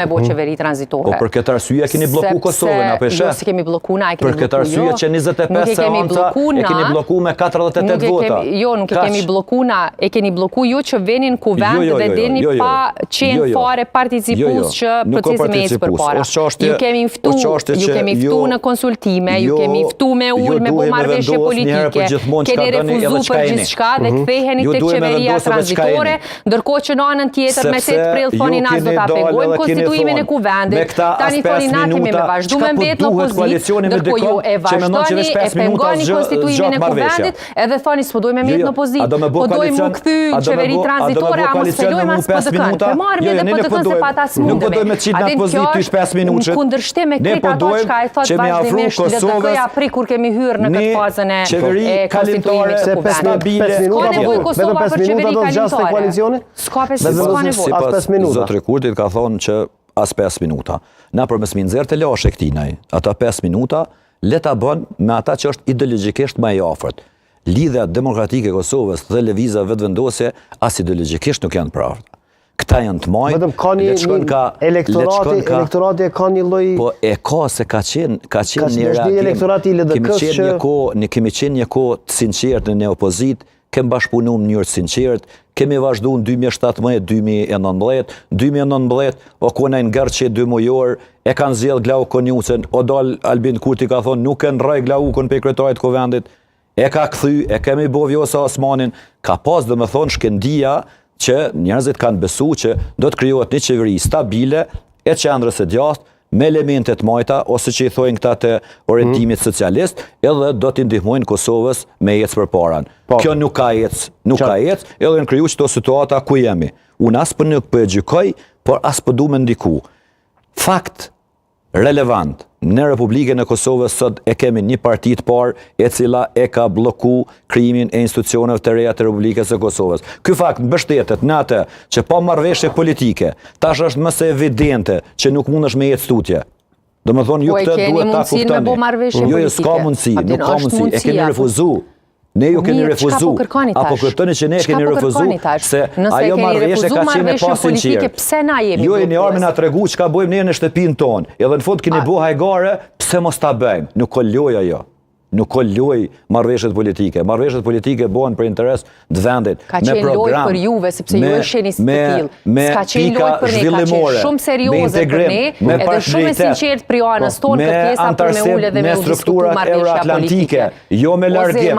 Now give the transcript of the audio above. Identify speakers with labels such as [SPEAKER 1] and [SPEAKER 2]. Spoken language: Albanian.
[SPEAKER 1] me bo qeveri tranzitore.
[SPEAKER 2] Po për këtë arsye keni bloku Kosovën, apo e sheh?
[SPEAKER 1] Jo, si kemi bloku na, e kemi bloku.
[SPEAKER 2] Për këtë arsye që 25 seanca e keni bloku me 48 vota.
[SPEAKER 1] Jo, nuk e kemi bloku na, e keni bloku ju që venin kuvend dhe deni pa qenë fare participus që procesi me ecë përpara. Ju kemi ftu në konsultime, ju kemi ftu me ullë me po marrëveshje politike, keni refuzu për gjithçka dhe ktheheni tek qeveria tranzitore, ndërkohë që në anën tjetër me 8 prill thoni na do ta pengojmë konstituimin e kuvendit. Tani thoni na kemi me vazhdu me mbet në opozitë, ndërkohë ju e vazhdoni e pengoni konstituimin e kuvendit, edhe thoni s'po dojmë mbet në opozitë, po dojmë u kthy qeveri tranzitore, a mos felojmë as PDK-n. Po marrim edhe PDK-n se pa ta smundemi.
[SPEAKER 2] Nuk po dojmë të qitë në opozitë ish 5 minutë.
[SPEAKER 1] Në kundërshtim me këtë ato çka e thot vazhdimisht PDK-ja pri kur kemi hyrë në këtë fazën e konstituimit të kuvendit. Ka nevojë Kosova për qeveri kalimtare. S'ka nevojë.
[SPEAKER 2] Zotri Kurti ka thonë që as 5 minuta. Na përmes nxerrë të lashe këtinaj, ata 5 minuta, le ta bën me ata që është ideologjikisht më i afërt. Lidhja demokratike e Kosovës dhe lëvizja vetëvendosje as ideologjikisht nuk janë praftë. Këta janë të majtë,
[SPEAKER 3] elektorati e ka një lloj.
[SPEAKER 2] Po e ka se ka qenë një reagim.
[SPEAKER 3] Elektorati i LDK-s
[SPEAKER 2] kemi qenë një kohë të sinqertë në opozitë, kemi bashkëpunuar në mënyrë të sinqertë, kemi vazhduar në 2017, 2019, 2019, o kona në Gërçe 2 mujor, e kanë zgjedh Glau Konjucën, o dal Albin Kurti ka thonë nuk e nroj Glaukun pe kryetarit të kuvendit, e ka kthy, e kemi bo Vjosa Osmanin, ka pas domethënë shkëndija që njerëzit kanë besu që do të krijohet një qeveri stabile e qendrës së djathtë me elemente të majta, ose që i thojnë këta të orientimit socialist, edhe do t'i ndihmojnë Kosovës me ecë përpara. Kjo nuk ka ecë, edhe në kriju qëto situata ku jemi. Unë as për nuk për e gjykoj, por as për du me ndiku. Fakt relevant, në Republikën e Kosovës sot e kemi një parti të parë e cila e ka bloku krijimin e institucioneve të reja të Republikës së Kosovës. Ky fakt mbështetet në atë që pa marrëveshje politike, tash është më se evidente që nuk mundesh me jetë tutje. Domethënë ju këtë duhet ta kuptoni. Jo, s'ka mundësi, nuk ka mundësi, e keni refuzu. Ne ju keni refuzu, apo kërtoni që ne keni refuzu, se ajo marrëveshje ka qenë pa sinqertë. Jo e një armë na tregu çka bëjmë ne në shtëpinë tonë, edhe në fund keni bëu hajgare, pse mos ta bëjmë? Nuk ka lojë ajo. Nuk ka lojë marrëveshjet politike. Marrëveshjet politike bëhen për interes të vendit,
[SPEAKER 1] me program. Ka qenë lojë për juve, sepse ju sheni të tillë. S'ka qenë lojë për ne, ka qenë shumë serioze për ne, edhe shumë e sinqertë për anës tonë kërkesa për me ulë dhe me u diskutuar marrëveshja politike.
[SPEAKER 2] Jo me largim.